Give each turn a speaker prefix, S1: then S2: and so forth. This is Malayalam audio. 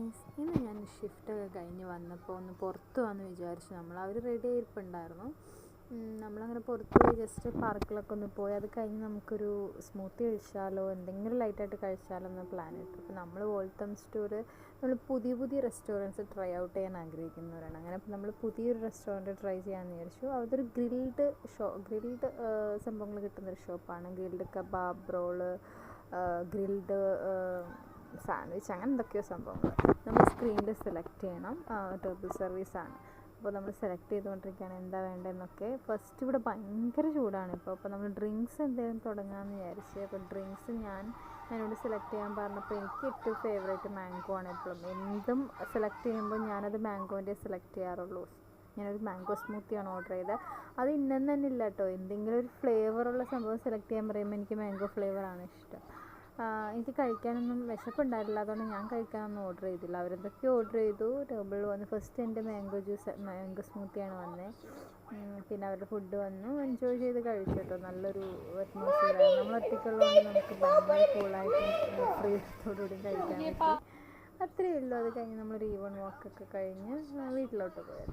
S1: ഗൈസ്, ഇന്ന് ഞാൻ ഷിഫ്റ്റൊക്കെ കഴിഞ്ഞ് വന്നപ്പോൾ ഒന്ന് പുറത്ത് വന്ന് വിചാരിച്ചു. അവർ റെഡി ആയിരിപ്പുണ്ടായിരുന്നു. നമ്മളങ്ങനെ പുറത്ത് പോയി ജസ്റ്റ് പാർക്കിലൊക്കെ ഒന്ന് പോയി അത് കഴിഞ്ഞ് നമുക്കൊരു സ്മൂത്തി കഴിച്ചാലോ, എന്തെങ്കിലും ലൈറ്റായിട്ട് കഴിച്ചാലോ എന്ന് പ്ലാൻ ഇട്ടു. അപ്പോൾ നമ്മൾ വോൾത്തം സ്റ്റോർ നമ്മൾ പുതിയ പുതിയ റെസ്റ്റോറൻറ്റ്സ് ട്രൈ ഔട്ട് ചെയ്യാൻ ആഗ്രഹിക്കുന്നവരാണ്. അങ്ങനെ നമ്മൾ പുതിയൊരു റെസ്റ്റോറൻറ്റ് ട്രൈ ചെയ്യാമെന്ന് വിചാരിച്ചു. അതൊരു ഗ്രിൽഡ് സംഭവങ്ങൾ കിട്ടുന്നൊരു ഷോപ്പാണ്. Grilled kebab, roll, grilled sandwich, അങ്ങനെ എന്തൊക്കെയോ സംഭവങ്ങൾ നമ്മൾ സ്ക്രീനിൽ സെലക്ട് ചെയ്യണം. ടേബിൾ സർവീസാണ്. അപ്പോൾ നമ്മൾ സെലക്ട് ചെയ്തുകൊണ്ടിരിക്കുകയാണ് എന്താ വേണ്ടതെന്നൊക്കെ. ഫസ്റ്റ് ഇവിടെ ഭയങ്കര ചൂടാണ് അപ്പോൾ നമ്മൾ ഡ്രിങ്ക്സ് എന്തെങ്കിലും തുടങ്ങാമെന്ന് വിചാരിച്ച്. അപ്പോൾ ഡ്രിങ്ക്സ് എന്നോട് സെലക്ട് ചെയ്യാൻ പറഞ്ഞപ്പോൾ എനിക്ക് ഏറ്റവും ഫേവറേറ്റ് മാംഗോ ആണ്. എപ്പോഴും എന്തും സെലക്ട് ചെയ്യുമ്പോൾ ഞാനത് മാംഗോൻ്റെ സെലക്ട് ചെയ്യാറുള്ളൂ. ഞാനൊരു മാംഗോ സ്മൂത്തിയാണ് ഓർഡർ ചെയ്തത്. അത് ഇന്നെന്ന് തന്നെ ഇല്ല കേട്ടോ, എന്തെങ്കിലും ഒരു ഫ്ലേവറുള്ള സംഭവം സെലക്ട് ചെയ്യാൻ പറയുമ്പോൾ എനിക്ക് മാംഗോ ഫ്ലേവറാണ് ഇഷ്ടം. എനിക്ക് കഴിക്കാനൊന്നും വിശപ്പുണ്ടായിട്ടില്ല, അതുകൊണ്ട് ഞാൻ കഴിക്കാനൊന്നും ഓർഡർ ചെയ്തില്ല. അവരെന്തൊക്കെയോ ഓർഡർ ചെയ്തു. ടേബിളിൽ വന്ന് ഫസ്റ്റ് എൻ്റെ മാംഗോ സ്മൂത്തിയാണ് വന്നത്. പിന്നെ അവരുടെ ഫുഡ് വന്നു, എൻജോയ് ചെയ്ത് കഴിച്ചു കേട്ടോ. നല്ലൊരു അറ്റ്മോസ്ഫിയറായിരുന്നു. നമ്മൾ ഒറ്റയ്ക്കുള്ളതുകൊണ്ട് നമുക്ക് ഭയങ്കര കൂളായിട്ടും ഫ്രീഡത്തോടുകൂടി കഴിക്കാൻ പറ്റി. അത്രയേ ഉള്ളൂ. അത് കഴിഞ്ഞ് നമ്മളൊരു ഈവൺ വാക്കൊക്കെ കഴിഞ്ഞ് വീട്ടിലോട്ട് പോയത്.